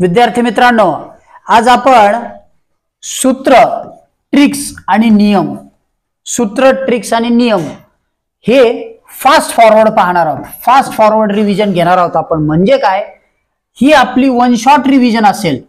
विद्यार्थी मित्रांनो, आज आपण सूत्र, ट्रिक्स आणि नियम, हे फास्ट फॉरवर्ड पाहणार आहोत. फास्ट फॉरवर्ड रिव्हिजन घेणार आहोत आपण. म्हणजे काय, ही आपली वन शॉट रिव्हिजन असेल.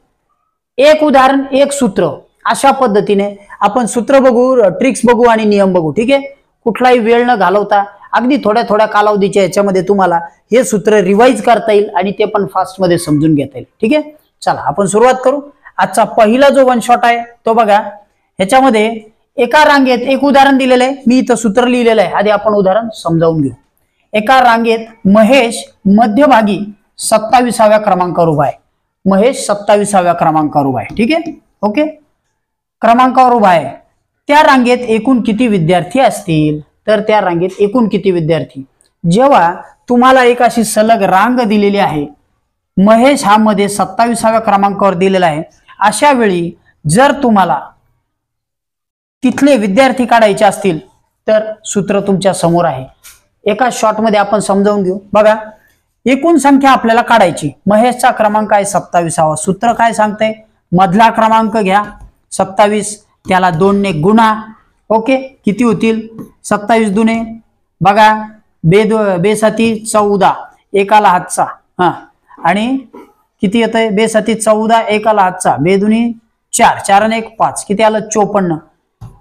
एक उदाहरण, एक सूत्र, अशा पद्धतीने आपण सूत्र बघू, ट्रिक्स बघू आणि नियम बघू. ठीक आहे. कुठलाही वेळ न घालवता अगदी थोड्या थोड्या कालावधीच्या याच्यामध्ये तुम्हाला हे सूत्र रिवाइज करता येईल आणि ते पण फास्ट मध्ये समजून घेता येईल. ठीक आहे. चला आपण सुरुवात करू. आजचा पहिला जो वन शॉट आहे तो बघा. ह्याच्यामध्ये एका रांगेत एक उदाहरण दिलेलं आहे. मी इथं सूत्र लिहिलेलं आहे. आधी आपण उदाहरण समजावून घेऊ. एका रांगेत महेश मध्यभागी 27व्या क्रमांकावर उभा आहे. महेश 27व्या क्रमांकावर उभा आहे. ठीक आहे. ओके, क्रमांकावर उभा आहे. त्या रांगेत एकूण किती विद्यार्थी असतील? तर त्या रांगेत एकूण किती विद्यार्थी, जेव्हा तुम्हाला एक अशी सलग रांग दिलेली आहे, महेश हा मध्ये 27व्या क्रमांकावर दिलेला आहे, अशा वेळी जर तुम्हाला तिथले विद्यार्थी काढायचे असतील तर सूत्र तुमच्या समोर आहे. एका शॉर्ट मध्ये आपण समजावून घेऊ. बघा, एकूण संख्या आपल्याला काढायची. महेशचा क्रमांक आहे 27वा. सूत्र काय सांगतंय? मधला क्रमांक घ्या 27, त्याला 2 ने गुणा. ओके, किती होतील? 27 दुने बघा, बेसाती 14, एकाला हातचा. हा, आणि किती येतंय? बेसाती 14, एकाला हातचा, बेदुनी 4, 4 आणि 1 5, किती आलं? 54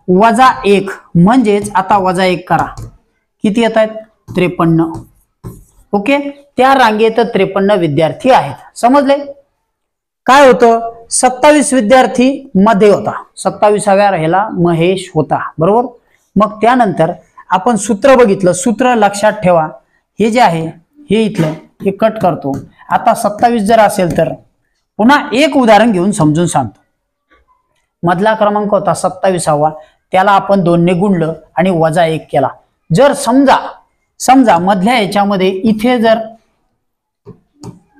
वजा 1, म्हणजेच आता वजा 1 करा, किती येत आहेत? 53. ओके, त्या रांगेत 53 विद्यार्थी आहेत. समजले? काय होतं? 27 विद्यार्थी मध्ये होता, 27व्या राहिला महेश होता, बरोबर. मग त्यानंतर आपण सूत्र बघितलं. सूत्र लक्षात ठेवा. हे जे आहे हे इथलं हे कट करतो. आता 27 जर असेल तर पुन्हा एक उदाहरण घेऊन समजून सांगतो. मधला क्रमांक होता 27वा, त्याला आपण 2 ने गुणलं आणि वजा 1 केला. जर समजा मधल्या याच्यामध्ये इथे जर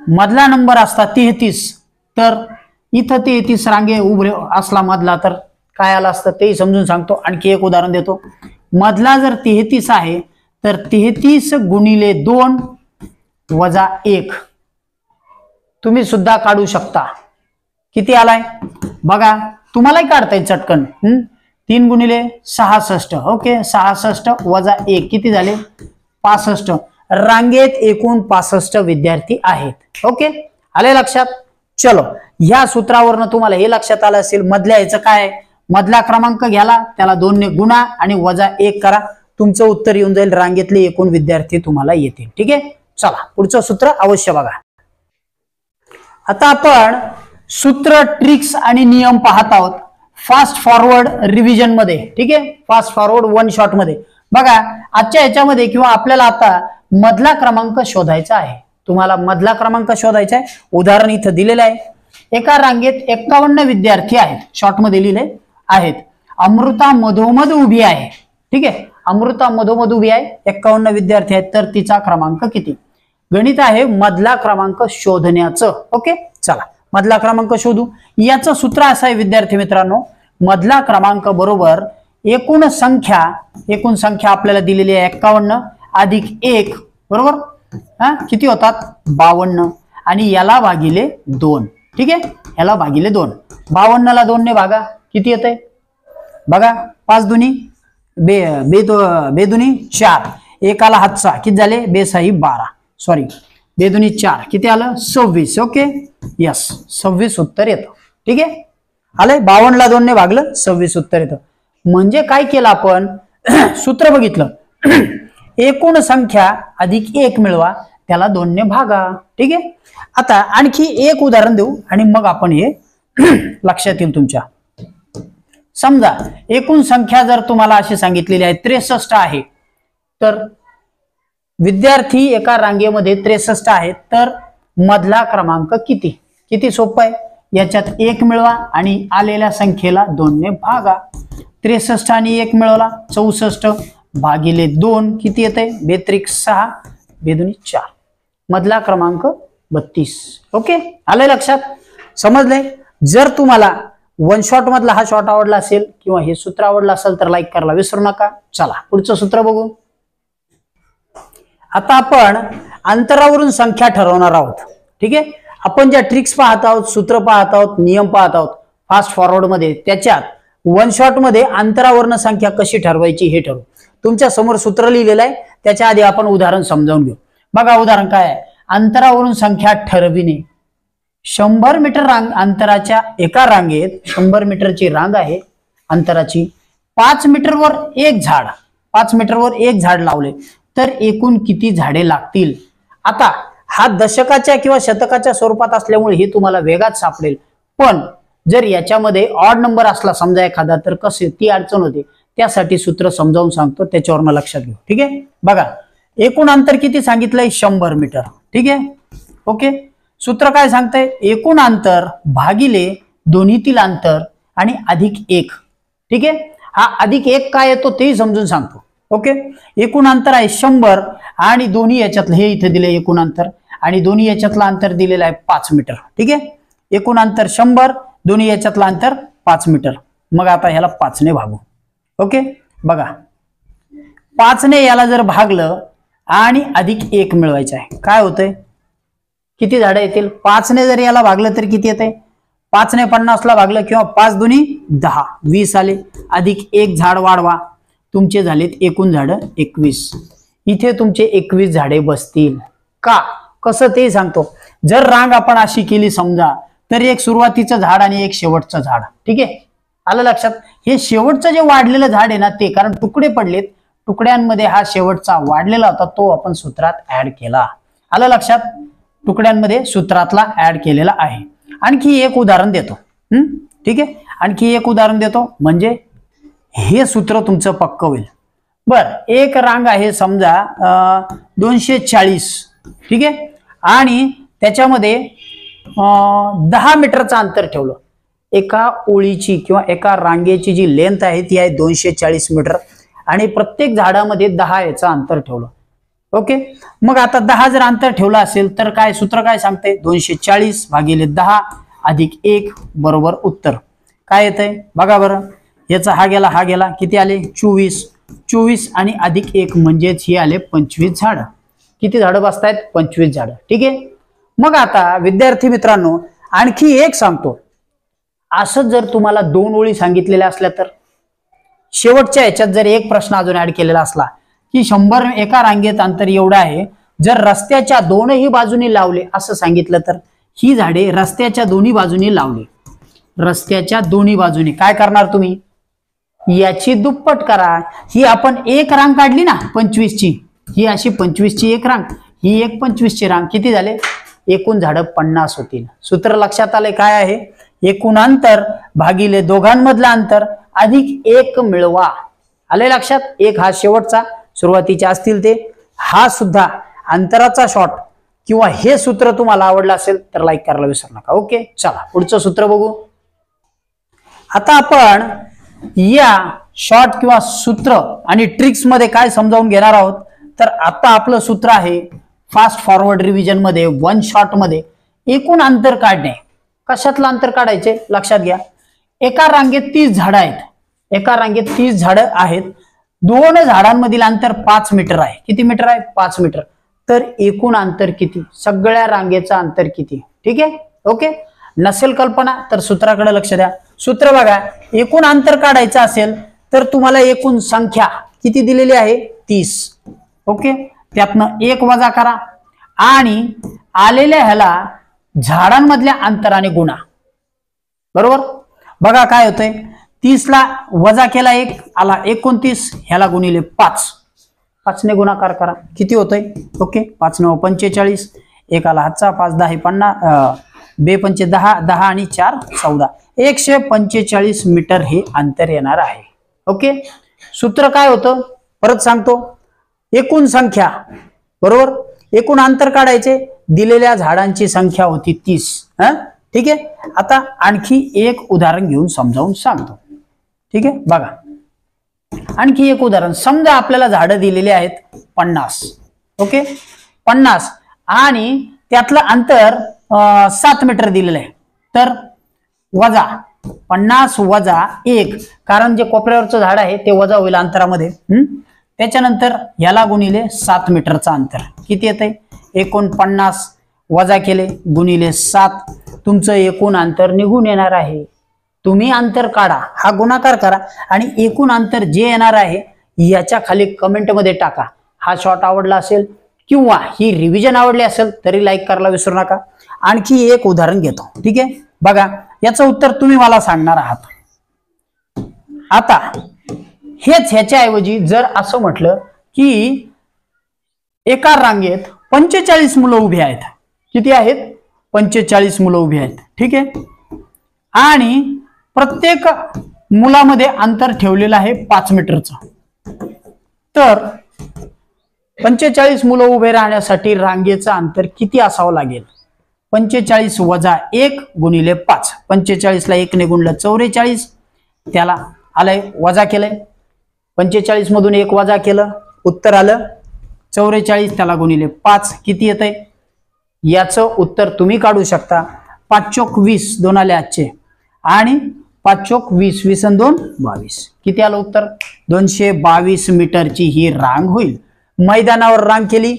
मधला नंबर असता 33, तर इथं 33 रांगे उभे असला मधला, तर काय आलं असतं ते समजून सांगतो. आणखी एक उदाहरण देतो. मधला जर 33 आहे तर 33 गुणिले 2 वजा 1 तुम्ही सुद्धा काढू शकता. किती आलाय बघा, तुम्हालाही काढता येईल चटकन. 3 गुणिले 66. ओके, 66 वजा 1 किती झाले? 65. रांगेत एकूण 65 विद्यार्थी आहेत. ओके, आले लक्षात? चलो, ह्या सूत्रावरनं तुम्हाला हे लक्षात आलं असेल. मधल्या याचं काय? मधला क्रमांक घ्याला, त्याला 2 ने गुणा आणि वजा 1 करा. तुमचं उत्तर येऊन जाईल. रांगेतले एकूण विद्यार्थी तुम्हाला येतील. ठीक आहे. चला पुढचं सूत्र अवश्य बघा. आता आपण सूत्र, ट्रिक्स आणि नियम पाहत आहोत फास्ट फॉरवर्ड रिव्हिजन मध्ये. ठीक आहे, फास्ट फॉरवर्ड वन शॉट मध्ये. बघा, आजच्या याच्यामध्ये किंवा आपल्याला आता मधला क्रमांक शोधायचा आहे. तुम्हाला मधला क्रमांक शोधायचा आहे. उदाहरण इथं दिलेलं आहे. एका रांगेत 51 विद्यार्थी आहेत. शॉर्ट मध्ये लिहिले आहेत. अमृता मधोमध उभी आहे. ठीक आहे, अमृता मधोमध उभी आहे. 51 विद्यार्थी आहेत, तर तिचा क्रमांक किती? गणित आहे मधला क्रमांक शोधण्याचं. ओके, चला मधला क्रमांक शोधू. याचं सूत्र असं आहे विद्यार्थी मित्रांनो, मधला क्रमांक बरोबर एकूण संख्या आपल्याला दिलेली आहे 51 अधिक 1, बरोबर. हा, किती होतात? 52, आणि याला भागिले 2. ठीक आहे, याला भागिले 2. 52ला 2 ने भागा, किती येतंय बघा? 5 दुनी बेदुनी 4, एकाला हातचा, किती झाले? बेसाही 12, सॉरी बेदुनी 4, किती आलं? 26. ओके, यस, 26 उत्तर येतं. ठीक आहे, आलंय. 52ला 2 ने भागलं, 26 उत्तर येतं. म्हणजे काय केलं आपण? सूत्र बघितलं. एकूण संख्या अधिक 1 मिळवा, त्याला 2 ने भागा. ठीक आहे. आता आणखी एक उदाहरण देऊ आणि मग आपण हे लक्षात येईल तुमच्या. समजा एकूण संख्या जर तुम्हाला अशी सांगितलेली आहे 63 आहे, तर विद्यार्थी एका रांगेमध्ये 63 आहेत, तर मधला क्रमांक किती? किती सोपं आहे. याच्यात 1 मिळवा आणि आलेल्या संख्येला 2 ने भागा. 63 आणि 1 मिळवला, 64 भागिले 2 किती येते? 6, बेदुनी 4. मधला क्रमांक 32. ओके, आलंय लक्षात? समजलंय? जर तुम्हाला वन शॉट मधला हा शॉट आवडला असेल किंवा हे सूत्र आवडलं असेल तर लाईक करायला विसरू नका. चला पुढचं सूत्र बघू. आता आपण अंतरावरून संख्या ठरवणार आहोत. ठीक आहे, आपण ज्या ट्रिक्स पाहत आहोत, सूत्र पाहत आहोत, नियम पाहत आहोत फास्ट फॉरवर्ड मध्ये, त्याच्यात वन शॉट मध्ये अंतरावर्ण संख्या कशी ठरवायची हे ठरवू. तुमच्या समोर सूत्र लिहिलेलं आहे, त्याच्या आधी आपण उदाहरण समजावून घेऊ. बघा उदाहरण काय आहे. अंतरावरून संख्या ठरविणे. 100 मीटर अंतराच्या एका रांगेत 100 मीटरची रांग आहे अंतराची. 5 मीटरवर एक झाड, 5 मीटरवर एक झाड लावले तर एकूण किती झाडे लागतील. आता हा दशकाच्या किंवा शतकाच्या स्वरूपात असल्यामुळे हे तुम्हाला वेगात सापडेल, पण जर याच्यामध्ये ऑड नंबर असला समजा एखादा तर कसे ती अडचण होते. त्यासाठी सूत्र समजावून सांगतो, त्याच्यावरनं लक्षात घेऊ. ठीक आहे. बघा एकूण अंतर किती सांगितलंय 100 मीटर. ठीक आहे. ओके. सूत्र काय सांगतंय, एकूण अंतर भागिले दोन्हीतील अंतर आणि अधिक 1. ठीक आहे. हा अधिक 1 काय येतो तेही समजून सांगतो. ओके. एकूण अंतर आहे 100 आणि दोन्ही याच्यातलं हे इथे दिले एकूण अंतर आणि दोन्ही याच्यातलं अंतर दिलेलं आहे 5 मीटर. ठीक आहे. एकूण अंतर 100, दोन्ही याच्यातलं अंतर 5 मीटर. मग आता ह्याला 5 ने भागू. ओके. बघा 5 ने याला जर भागलं आणि अधिक 1 मिळवायचं आहे, काय होतंय, किती झाडं येतील. 5 ने जर याला भागलं तर किती येते, 5 ने 50 ला भागलं किंवा 5 दुनी 10, 20 आले. अधिक 1 झाड वाढवा, तुमचे झालेत एकूण झाडं 21. इथे तुमचे 21 झाडे बसतील. का कसं ते सांगतो. जर रांग आपण अशी केली समजा, तर एक सुरुवातीचं झाड आणि एक शेवटचं झाड. ठीक आहे. आलं लक्षात. हे शेवटचं जे वाढलेलं झाड आहे ना ते, कारण तुकडे पडलेत, तुकड्यांमध्ये हा शेवटचा वाढलेला होता तो आपण सूत्रात ऍड केला. आलं लक्षात. तुकड्यांमध्ये सूत्रातला ऍड केलेला आहे. आणखी एक उदाहरण देतो. ठीक आहे. आणखी एक उदाहरण देतो म्हणजे हे सूत्र तुमचं पक्क होईल. बर, एक रांग आहे समजा 240. ठीक आहे. आणि त्याच्यामध्ये 10 मीटरचं अंतर ठेवलं. एका ओळीची किंवा एका रांगेची जी लेंथ आहे ती आहे 240 मीटर आणि प्रत्येक झाडामध्ये 10 याचं अंतर ठेवलं. ओके. मग आता 10 जर अंतर ठेवलं असेल तर काय सूत्र काय सांगते, 240 भागिले 10 अधिक 1 बरोबर उत्तर काय येतंय बघा बरं. याचा हा गेला किती आले 24. 24 आणि अधिक 1 म्हणजेच हे आले 25 झाडं. किती झाडं बसतायत 25 झाडं. ठीक आहे. मग आता विद्यार्थी मित्रांनो आणखी एक सांगतो. असं जर तुम्हाला 2 ओळी सांगितलेल्या असल्या तर शेवटच्या ह्याच्यात जर एक प्रश्न अजून ऍड केलेला असला की 100 एका रांगेत अंतर एवढं आहे, जर रस्त्याच्या दोनही बाजूनी लावले असं सांगितलं तर ही झाडे रस्त्याच्या दोन्ही बाजूनी लावली. रस्त्याच्या दोन्ही बाजूनी काय करणार तुम्ही, याची दुप्पट करा. ही आपण एक रांग काढली ना 25 ची, ही अशी 25 ची एक रांग, ही एक 25 ची रांग, किती झाले एकूण झाडं 50 होतील. सूत्र लक्षात आले काय आहे, एकूण अंतर भागिले दोघांमधलं अंतर अधिक 1 मिळवा. आले लक्षात. 1 हा शेवटचा, सुरुवातीचे असतील ते. हा सुद्धा अंतराचा शॉर्ट किंवा हे सूत्र तुम्हाला आवडलं असेल तर लाईक करायला विसरू नका. ओके. चला पुढचं सूत्र बघू. आता आपण या शॉर्ट किंवा सूत्र आणि ट्रिक्स मध्ये काय समजावून घेणार आहोत, तर आता आपलं सूत्र आहे फास्ट फॉरवर्ड रिव्हिजन मध्ये वन शॉट मध्ये एकूण अंतर काढणे. कशातलं अंतर काढायचे लक्षात घ्या. एका रांगेत 30 झाडं आहेत. एका रांगेत 30 झाडं आहेत. 2 झाडांमधील अंतर 5 मीटर आहे. किती मीटर आहे 5 मीटर. तर एकूण अंतर किती, सगळ्या रांगेचं अंतर किती. ठीक आहे. ओके. नसेल कल्पना तर सूत्राकडे लक्ष द्या. सूत्र बघा. एकूण अंतर काढायचं असेल तर तुम्हाला एकूण संख्या किती दिलेली आहे 30. ओके. त्यातनं 1 वजा करा आणि आलेल्या ह्याला झाडांमधल्या अंतराने गुणा. बरोबर. बघा काय होतंय, 30 ला वजा केला 1 आला 29, ह्याला गुणिले 5. 5 ने गुणाकार करा किती होतंय. ओके. 5 9 45, 1 आला हातचा 5 10 50, 2 पंचे 10, 10 आणि 4 14, 145 मीटर हे अंतर येणार आहे. ओके. सूत्र काय होतं परत सांगतो, एकूण संख्या बरोबर एकूण अंतर काढायचे, दिलेल्या झाडांची संख्या होती 30. ठीक आहे. आता आणखी एक उदाहरण घेऊन समजावून सांगतो. ठीक आहे. बघा आणखी एक उदाहरण. समजा आपल्याला झाडं दिलेली आहेत 50. ओके. 50 आणि त्यातलं अंतर 7 मीटर दिलेलं आहे. तर वजा 50 वजा 1, कारण जे कोपऱ्यावरचं झाड आहे ते वजा होईल अंतरामध्ये. त्याच्यानंतर याला गुणिले 7 मीटरचं अंतर किती येतंय 49 वजा केले गुणिले 7 तुमचं एकूण अंतर निघून येणार आहे. तुम्ही अंतर काढा, हा गुणाकार करा आणि एकूण अंतर जे येणार आहे याच्या खाली कमेंट मध्ये टाका. हा शॉर्ट आवडला असेल किंवा ही रिव्हिजन आवडली असेल तरी लाईक करायला विसरू नका. आणखी एक उदाहरण घेतो. ठीक आहे, बघा याचं उत्तर तुम्ही मला सांगणार आहात. आता हेच ह्याच्याऐवजी जर असं म्हटलं की एका रांगेत 45 मुलं उभी आहेत. किती आहेत? 45 मुलं उभी आहेत. ठीक आहे, आणि प्रत्येक मुलामध्ये अंतर ठेवलेलं आहे 5 मीटरचं. तर 45 मुलं उभे राहण्यासाठी रांगेचं अंतर किती असावं लागेल? 45 वजा 1 गुणिले 5. 45 ला 1 ने गुणलं 44, त्याला आलंय वजा केलंय. 45 मधून 1 वजा केलं, उत्तर आलं 44. त्याला गुणिले 5 किती येतंय? याचं उत्तर तुम्ही काढू शकता. 5 चोक 20, 2 आले आजचे, आणि 5 चोक 20, 20 आणि 2 22. किती आलं उत्तर? 222 मीटरची ही रांग होईल. मैदानावर रांग केली,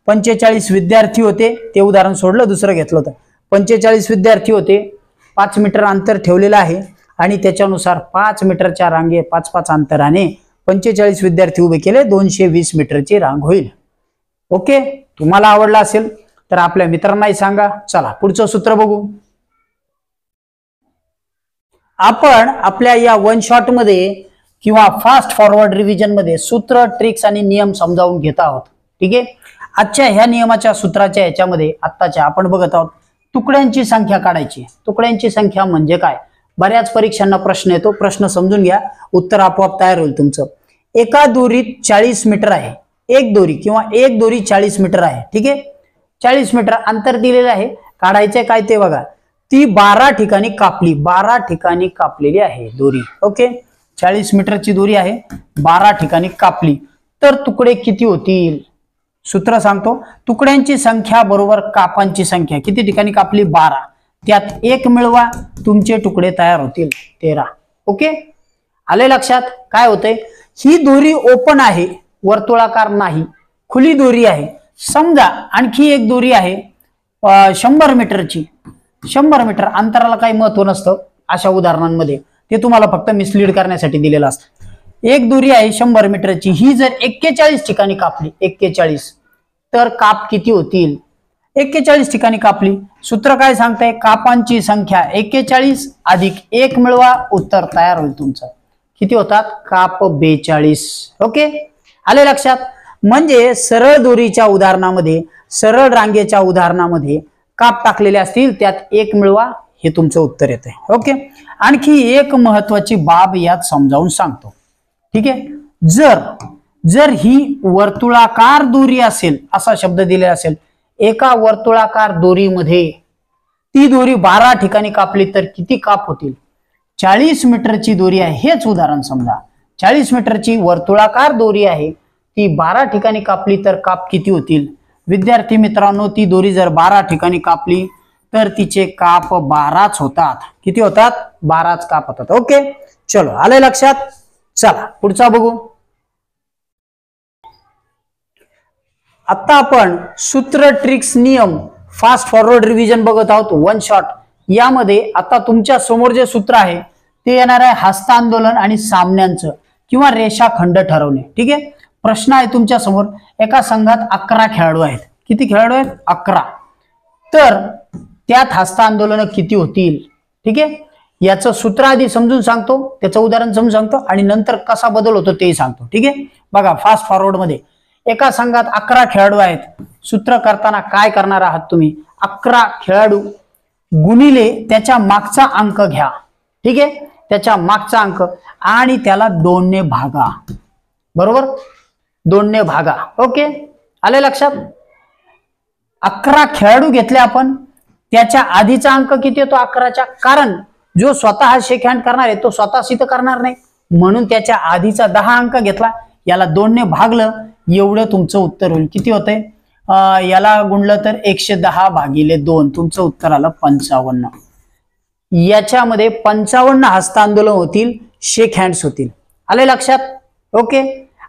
45 विद्यार्थी होते, ते उदाहरण सोडलं, दुसरं घेतलं होतं. 45 विद्यार्थी होते, 5 मीटर अंतर ठेवलेलं आहे आणि त्याच्यानुसार 5 मीटरच्या रांगे 5-5 अंतराने 45 विद्यार्थी उभे केले, 220 मीटरची रांग होईल. ओके, तुम्हाला आवडला असेल तर आपल्या मित्रांनाही सांगा. चला पुढचं सूत्र बघू. आपण आपल्या या वन शॉट मध्ये किंवा फास्ट फॉरवर्ड रिव्हिजन मध्ये सूत्र, ट्रिक्स आणि नियम समजावून घेत आहोत. ठीक आहे, आजच्या ह्या नियमाच्या सूत्राच्या ह्याच्यामध्ये आत्ताच्या आपण बघत आहोत तुकड्यांची संख्या काढायची. तुकड्यांची संख्या म्हणजे काय? बऱ्याच परीक्षांना प्रश्न येतो, प्रश्न समजून घ्या, उत्तर आपोआप तयार होईल तुमचं. एका दोरीत 40 मीटर आहे. एक दोरी किंवा एक दोरी 40 मीटर आहे. ठीक आहे, 40 मीटर अंतर दिलेलं आहे. काढायचंय काय ते बघा. ती 12 ठिकाणी कापली, 12 ठिकाणी कापलेली आहे दोरी. ओके, 40 मीटरची दोरी आहे, 12 ठिकाणी कापली, तर तुकडे किती होतील? सूत्र सांगतो. तुकड्यांची संख्या बरोबर कापांची संख्या. किती ठिकाणी कापली? 12. त्यात 1 मिळवा, तुमचे तुकडे तयार होतील 13. ओके, आले लक्षात? काय होतंय, ही दोरी ओपन आहे, वर्तुळाकार नाही, खुली दोरी आहे. समजा आणखी एक दोरी आहे 100 मीटरची. 100 मीटर अंतराला काही महत्व नसतं अशा उदाहरणांमध्ये, ते तुम्हाला फक्त मिसलीड करण्यासाठी दिलेलं असतं. एक दोरी आहे 100 मीटरची, ही जर 41 ठिकाणी कापली, 41, तर काप किती होतील? 41 ठिकाणी कापली. सूत्र काय सांगताय? कापांची संख्या 41 अधिक 1 मिळवा, उत्तर तयार होईल तुमचं. किती होतात? काप 42. ओके, आले लक्षात? म्हणजे सरळ दोरीच्या उदाहरणामध्ये, सरळ रांगेच्या उदाहरणामध्ये काप टाकलेले असतील, त्यात 1 मिळवा, हे तुमचं उत्तर येते. ओके, आणखी एक महत्वाची बाब यात समजावून सांगतो. ठीक आहे, जर ही वर्तुळाकार दोरी असेल, असा शब्द दिलेला असेल, एका वर्तुळाकार दोरीमध्ये ती दोरी 12 ठिकाणी कापली तर किती काप होतील? 40 मीटरची दोरी आहे, हेच उदाहरण समजा. 40 मीटरची वर्तुळाकार दोरी आहे, ती 12 ठिकाणी कापली तर काप किती होतील? विद्यार्थी मित्रांनो, ती दोरी जर 12 ठिकाणी कापली तर तिचे काप 12च होतात. किती होतात? 12च काप होतात. ओके, चलो, आले लक्षात? चला पुढचा बघू. आता आपण सूत्र, ट्रिक्स, नियम, फास्ट फॉरवर्ड रिव्हिजन बघत आहोत वन शॉट. यामध्ये आता तुमच्या समोर जे सूत्र आहे ते येणार आहे हस्तांदोलन आणि सामन्यांचं किंवा रेषाखंड ठरवणे. ठीक आहे, प्रश्न आहे तुमच्या समोर. एका संघात 11 खेळाडू आहेत. किती खेळाडू आहेत? 11. तर त्यात हस्तांदोलन किती होतील? ठीक आहे, याचं सूत्र आधी समजून सांगतो, त्याचं उदाहरण समजून सांगतो आणि नंतर कसा बदल होतो तेही सांगतो. ठीक आहे, बघा फास्ट फॉरवर्ड मध्ये एका संघात 11 खेळाडू आहेत. सूत्र करताना काय करणार आहात तुम्ही? 11 खेळाडू गुणिले त्याच्या मागचा अंक घ्या. ठीक आहे, त्याच्या मागचा अंक आणि त्याला 2 ने भागा. बरोबर, 2 ने भागा. ओके, आले लक्षात? 11 खेळाडू घेतले आपण, त्याच्या आधीचा अंक किती येतो 11च्या? कारण जो स्वतः शेक हँड करणार आहे तो स्वतः सिद्ध करणार नाही, म्हणून त्याच्या आधीचा 10 अंक घेतला, याला 2 ने भागलं, एवढं तुमचं उत्तर होईल. किती होतंय? याला गुणलं तर 110 भागिले 2, तुमचं उत्तर आलं 55. याच्यामध्ये 55 हस्तांदोलन होतील, शेक हँड्स होतील. आले लक्षात? ओके,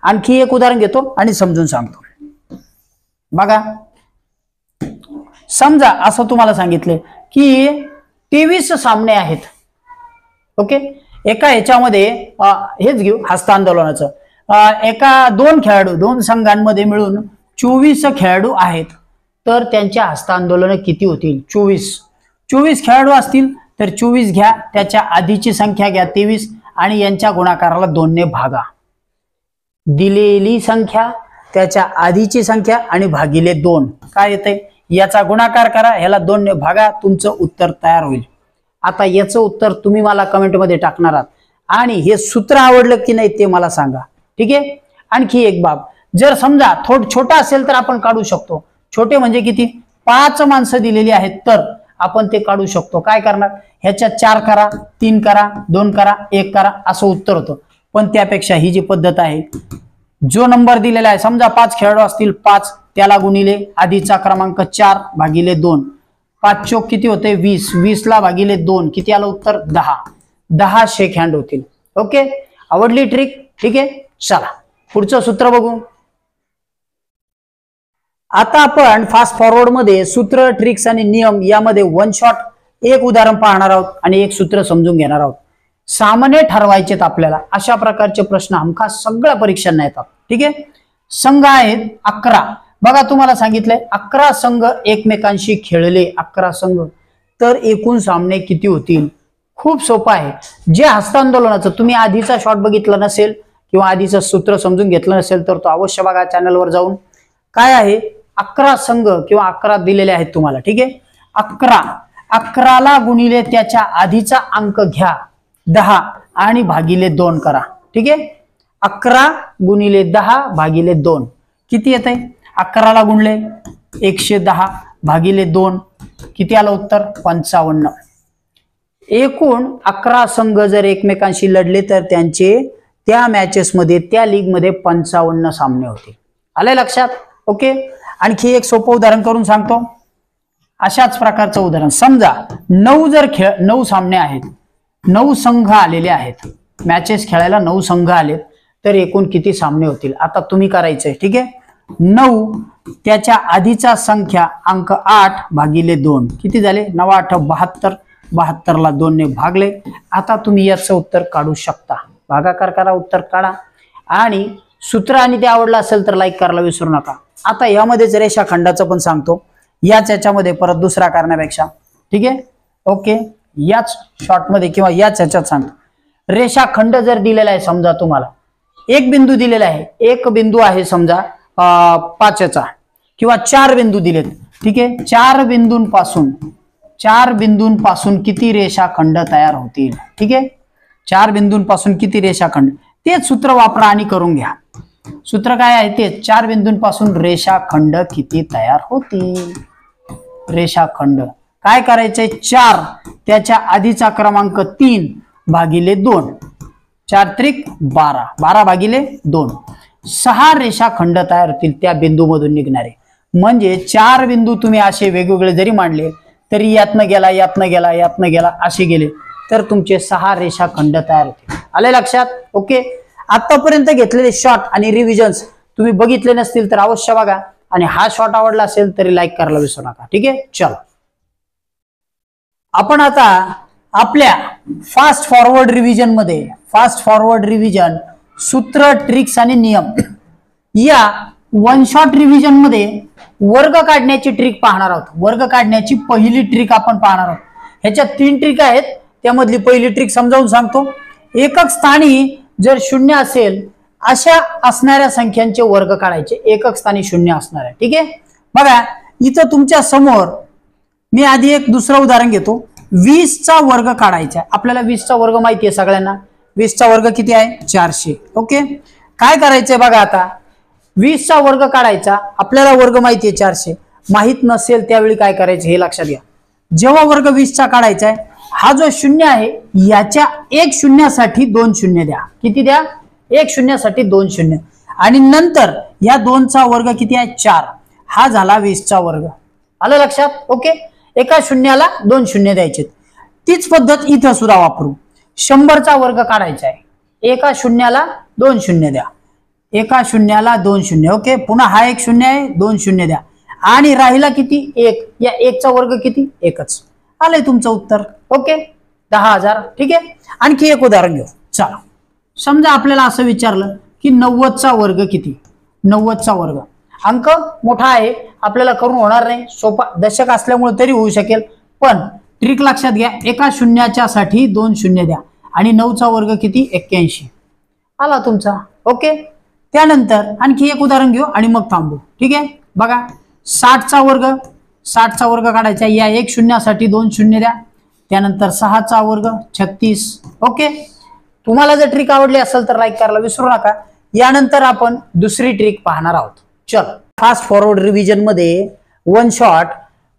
आणखी एक उदाहरण घेतो आणि समजून सांगतो. बघा, समजा असं तुम्हाला सांगितले की 23 सामने आहेत. ओके, एका ह्याच्यामध्ये हेच घेऊ हस्तांदोलनाचं, एका दोन संघांमध्ये मिळून 24 खेळाडू आहेत, तर त्यांच्या हस्तांदोलन किती होतील? 24 खेळाडू असतील तर 24 घ्या, त्याच्या आधीची संख्या घ्या 23 आणि यांच्या गुणाकाराला 2 ने भागा. दिलेली संख्या, त्याच्या आधीची संख्या आणि भागिले 2 काय येते? याचा गुणाकार करा, ह्याला 2 ने भागा, तुमचं उत्तर तयार होईल. आता याचं उत्तर तुम्ही मला कमेंटमध्ये टाकणार आहात आणि हे सूत्र आवडलं की नाही ते मला सांगा. ठीक आहे. आणखी एक बाब, जर समजा छोटा असेल तर आपण काढू शकतो. छोटे म्हणजे किती? 5 माणसं दिलेली आहेत तर आपण ते काढू शकतो. काय करणार? ह्याच्या 4 करा, 3 करा, 2 करा, 1 करा, असं उत्तर होतं. पण त्यापेक्षा ही जी पद्धत आहे, जो नंबर दिलेला आहे, समजा 5 खेळाडू असतील, 5 त्याला गुणिले आधीचा क्रमांक 4 भागिले 2, 5 चोक किती होते? 20, 20 ला भागिले 2 किती आलं उत्तर? 10 शेक हँड होतील. ओके, आवडली ट्रिक? ठीक आहे, चला पुढचं सूत्र बघू. आता आपण फास्ट फॉरवर्ड मध्ये सूत्र, ट्रिक्स आणि नियम यामध्ये वन शॉट एक उदाहरण पाहणार आहोत आणि एक सूत्र समजून घेणार आहोत. सामान्य ठरवायचेत आपल्याला, अशा प्रकारचे प्रश्न हमखास सगळ्या परीक्षांना येतात. ठीक आहे. संघ आहेत 11. बघा तुम्हाला सांगितलंय 11 संघ एकमेकांशी खेळले, 11 संघ, तर एकूण सामने किती होतील? खूप सोपं आहे. जे हस्तांदोलनाचं तुम्ही आधीचा शॉट बघितला नसेल किंवा आधीचं सूत्र समजून घेतलं नसेल तर तो अवश्य बघा चॅनलवर जाऊन. काय आहे? 11 संघ किंवा 11 दिलेले आहेत तुम्हाला. ठीक आहे. 11 ला गुणिले त्याच्या आधीचा अंक घ्या 10 आणि भागिले 2 करा. ठीक आहे. 11 गुणिले 10 भागिले 2 किती येत आहे? 11 ला गुणले 110 भागिले 2 किती आलं उत्तर? 55. एकूण 11 संघ जर एकमेकांशी लढले तर त्यांचे त्या मॅचेस मध्ये, त्या लीग मध्ये 55 सामने होतील. आले लक्षात? ओके. आणखी एक सोपं उदाहरण करून सांगतो. अशाच प्रकारचं उदाहरण, समजा 9 सामने आहेत, 9 संघ आलेले आहेत, मॅचेस खेळायला 9 संघ आलेत, तर एकूण किती सामने होतील? आता तुम्ही करायचंय. ठीक आहे. 9 त्याच्या आधीचा संख्या अंक 8 भागिले 2 किती झाले? 9 8 72, 72 ला 2 ने भागले. आता तुम्ही याचं उत्तर काढू शकता. भागाकार करा, उत्तर काढा आणि सूत्र आणि ते आवडलं असेल तर लाईक करायला विसरू नका. आता यामध्येच रेषाखंडाचं पण सांगतो, याच्यामध्ये परत दुसरा करण्यापेक्षा. ठीक आहे. ओके, याच शॉर्ट मध्ये किंवा याच ह्याच्यात सांगतो. रेषाखंड जर दिलेला आहे, समजा तुम्हाला एक बिंदू दिलेला आहे, एक बिंदू आहे समजा 5चा किंवा 4 बिंदू दिलेत. ठीक आहे. 4 बिंदूंपासून किती रेषाखंड तयार होतील? ठीक आहे. 4 बिंदूंपासून किती रेषाखंड? तेच सूत्र वापरा आणि करून घ्या. सूत्र काय आहे? ते 4 बिंदूंपासून रेषाखंड किती तयार होतील? रेषाखंड काय करायचंय? 4 त्याच्या आधीचा क्रमांक 3 भागिले 2, 4 त्रिक 12, 12 भागिले 2, 6 रेषाखंड तयार होतील त्या बिंदूमधून निघणारे. म्हणजे 4 बिंदू तुम्ही असे वेगवेगळे जरी मांडले तरी यातनं गेला, यातनं गेला, यातनं गेला, असे गेले तर तुमचे 6 रेषाखंड तयार होतील. आले लक्षात? ओके. आतापर्यंत घेतलेले शॉर्ट आणि रिव्हिजन्स तुम्ही बघितले नसतील तर अवश्य बघा आणि हा शॉर्ट आवडला असेल तरी लाईक करायला विसरू नका. ठीक आहे. चला आपण आता आपल्या फास्ट फॉरवर्ड रिव्हिजन मध्ये, फास्ट फॉरवर्ड रिव्हिजन सूत्र, ट्रिक्स आणि नियम या वन शॉट रिव्हिजन मध्ये वर्ग काढण्याची ट्रिक पाहणार आहोत. वर्ग काढण्याची पहिली ट्रिक आपण पाहणार आहोत. ह्याच्यात 3 ट्रिक आहेत, त्यामधली पहिली ट्रिक समजावून सांगतो. एकक स्थानी जर 0 असेल अशा असणाऱ्या संख्यांचे वर्ग काढायचे. एकक स्थानी 0 असणार आहे. ठीक आहे. बघा इथं तुमच्या समोर मी आधी एक दुसरं उदाहरण घेतो. 20चा वर्ग काढायचा आहे आपल्याला. 20चा वर्ग माहिती आहे सगळ्यांना. 20चा वर्ग किती आहे? 400. ओके. काय करायचंय बघा, आता 20चा वर्ग काढायचा आपल्याला. वर्ग माहिती आहे 400. माहित नसेल त्यावेळी काय करायचं हे लक्षात घ्या. जेव्हा वर्ग 20चा काढायचा आहे, हा जो 0 आहे याच्या 1 शून्यासाठी 2 शून्य द्या. किती द्या? 1 शून्यासाठी 2 शून्य. आणि नंतर या 2चा वर्ग किती आहे? 4. हा झाला 20चा वर्ग. आलं लक्षात? ओके. एका शून्याला 2 शून्य द्यायचे. तीच पद्धत इथं सुद्धा वापरू. 100चा वर्ग काढायचा आहे. एका शून्याला 2 शून्य द्या. एका शून्याला 2 शून्य. ओके. पुन्हा हा 1 शून्य आहे, 2 शून्य द्या. आणि राहिला किती 1, या 1चा वर्ग किती 1च. आलंय तुमचं उत्तर. ओके 10,000. ठीक आहे. आणखी एक उदाहरण घेऊ. चला समजा आपल्याला असं विचारलं की 90चा वर्ग किती. 90चा वर्ग अंक मोठा आहे, आपल्याला करून होणार नाही, सोपा दशक असल्यामुळे तरी होऊ शकेल, पण ट्रिक लक्षात घ्या. एका शून्याच्या साठी 2 शून्य द्या आणि 9चा वर्ग किती 81. आला तुमचा. ओके. त्यानंतर आणखी एक उदाहरण घेऊ आणि मग थांबू. ठीक आहे. बघा 60चा वर्ग. 60चा वर्ग काढायचा. या 1 शून्यासाठी 2 शून्य द्या. त्यानंतर 6चा वर्ग 36. ओके. तुम्हाला जर ट्रिक आवडली असेल तर लाईक करायला विसरू नका. यानंतर आपण दुसरी ट्रिक पाहणार आहोत. चल फास्ट फॉरवर्ड रिव्हिजन मध्ये वन शॉट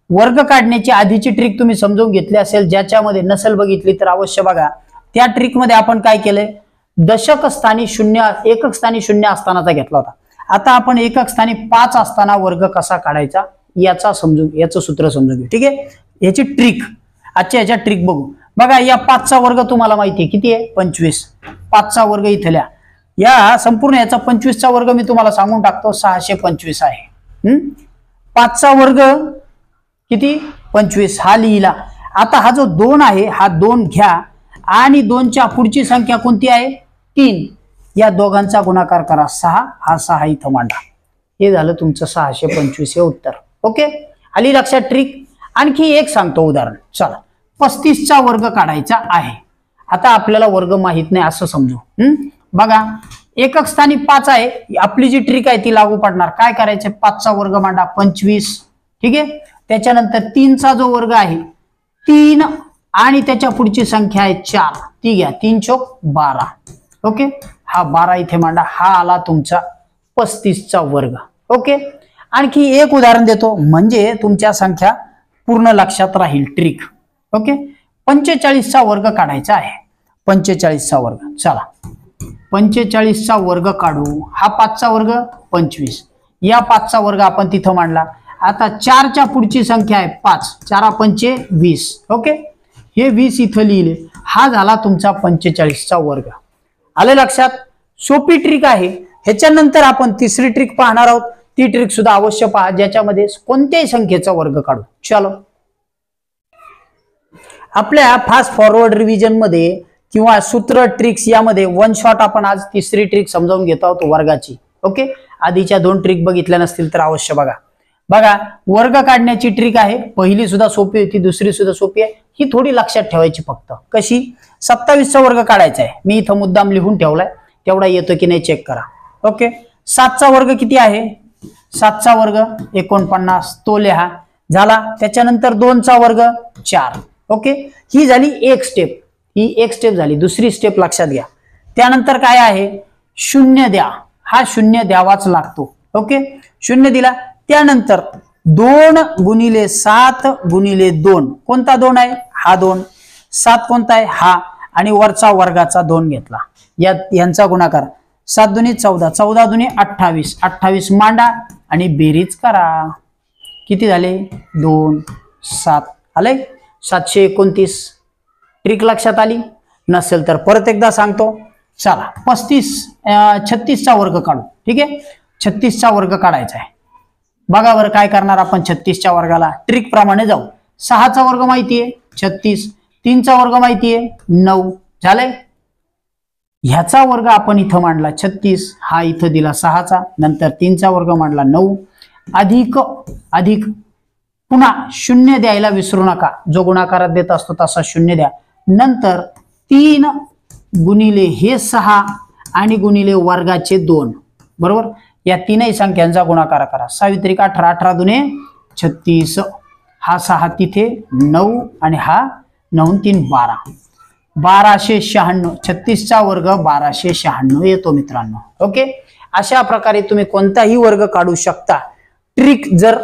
वर्ग काढण्याची आधीची ट्रिक तुम्ही समजून घेतली असेल, ज्याच्यामध्ये नसेल बघितली तर अवश्य बघा. त्या ट्रिक मध्ये आपण काय केलंय, दशक स्थानी 0 एकक स्थानी 0 असतानाचा घेतला होता. आता आपण एकक स्थानी 5 असताना वर्ग कसा काढायचा याचं सूत्र समजून घेऊ. ठीक आहे. याची ट्रिक आजच्या याच्या ट्रिक बघू. बघा या 5चा वर्ग तुम्हाला माहिती आहे किती आहे 25. 5चा वर्ग इथल्या या संपूर्ण याचा 25चा वर्ग मी तुम्हाला सांगून टाकतो 625 आहे. 5चा वर्ग किती 25 हा लिहिला. आता हा जो 2 आहे हा 2 घ्या आणि 2च्या पुढची संख्या कोणती आहे 3. या दोघांचा गुणाकार करा 6. हा 6 इथं मांडा. हे झालं तुमचं 625 हे उत्तर. ओके. आली लक्षात ट्रिक. आणखी एक सांगतो उदाहरण. चला 35चा वर्ग काढायचा आहे. आता आपल्याला वर्ग माहित नाही असं समजू. बघा एकक स्थानी 5 आहे. आपली जी ट्रिक आहे ती लागू पडणार. काय करायचं 5चा वर्ग मांडा 25. ठीक आहे. त्याच्यानंतर 3चा जो वर्ग आहे 3 आणि त्याच्या पुढची संख्या आहे 4. ती घ्या 3 चौक 12. ओके. हा 12 इथे मांडा. हा आला तुमचा 35चा वर्ग. ओके. आणखी एक उदाहरण देतो म्हणजे तुमच्या संख्या पूर्ण लक्षात राहील ट्रिक. ओके. 45चा वर्ग काढायचा आहे. 45चा वर्ग. चला 45चा वर्ग काढू. हा 5चा वर्ग 25. या 5चा वर्ग आपण तिथं मांडला. आता 4च्या पुढची संख्या आहे 5. 4 पंचे 20. ओके. हे 20 इथं लिहिले. हा झाला तुमचा 45चा वर्ग. आले लक्षात. सोपी ट्रिक आहे. ह्याच्यानंतर आपण तिसरी ट्रिक पाहणार आहोत. ती ट्रिक सुद्धा अवश्य पहा, ज्याच्यामध्ये कोणत्याही संख्येचा वर्ग काढू. चलो आपल्या फास्ट फॉरवर्ड रिव्हिजन मध्ये किंवा सूत्र ट्रिक्स यामध्ये वन शॉट आपण आज तिसरी ट्रिक समजावून घेत आहोत वर्गाची. ओके. आधीच्या 2 ट्रिक बघितल्या नसतील तर अवश्य बघा. बघा वर्ग काढण्याची ट्रिक आहे. पहिली सुद्धा सोपी होती, दुसरी सुद्धा सोपी आहे. ही थोडी लक्षात ठेवायची फक्त. कशी 27चा वर्ग काढायचा आहे. मी इथं मुद्दाम लिहून ठेवलाय, तेवढा येतो की नाही चेक करा. ओके. 7चा वर्ग किती आहे 7चा वर्ग 49. तो लिहा झाला. त्याच्यानंतर 2चा वर्ग 4. ओके. ही झाली एक स्टेप. ही एक स्टेप झाली. दुसरी स्टेप लक्षात घ्या. त्यानंतर काय आहे 0 द्या. हा 0 द्यावाच लागतो. ओके. 0 दिला. त्यानंतर 2 गुणिले 7 गुणिले 2. कोणता 2 आहे हा 2. 7 कोणता आहे हा आणि वरचा वर्गाचा 2 घेतला. यांचा गुणाकार 7 दुनी 14. 14 दुनी 28. 28 मांडा आणि बेरीज करा. किती झाले 2 7 आले 729. ट्रिक लक्षात आली नसेल तर परत एकदा सांगतो. चला 36चा वर्ग काढू. ठीक आहे. 36चा वर्ग काढायचा आहे. बघा बरं काय करणार आपण 36च्या वर्गाला ट्रिक प्रमाणे जाऊ. 6चा वर्ग माहिती आहे 36. 3चा वर्ग माहिती आहे 9. झालंय. ह्याचा वर्ग आपण इथं मांडला 36. हा इथं दिला 6चा. नंतर 3चा वर्ग मांडला 9. अधिक पुन्हा 0 द्यायला विसरू नका. जो गुणाकारात देत असतो तसा 0 द्या. नंतर 3 गुणिले हे 6 आणि गुणिले वर्गाचे 2. बरोबर. या तीनही संख्यांचा गुणाकार करा. 6 त्रिक 18. 18 दुने 36. हा 6 तिथे 9 आणि हा 9 3 12. 1296. 36चा वर्ग 1296 येतो मित्रांनो. ओके. अशा प्रकारे तुम्ही कोणताही वर्ग काढू शकता. ट्रिक जर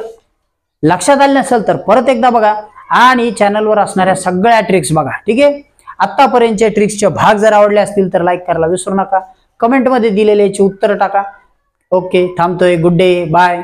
लक्षात आली नसेल तर परत एकदा बघा आणि चॅनलवर असणाऱ्या सगळ्या ट्रिक्स बघा. ठीक आहे. आतापर्यंतच्या ट्रिक्सचे भाग जर आवडले असतील तर लाईक करायला विसरू नका. कमेंटमध्ये दिलेले याची उत्तर टाका. ओके. थांबतोय. Good day. बाय.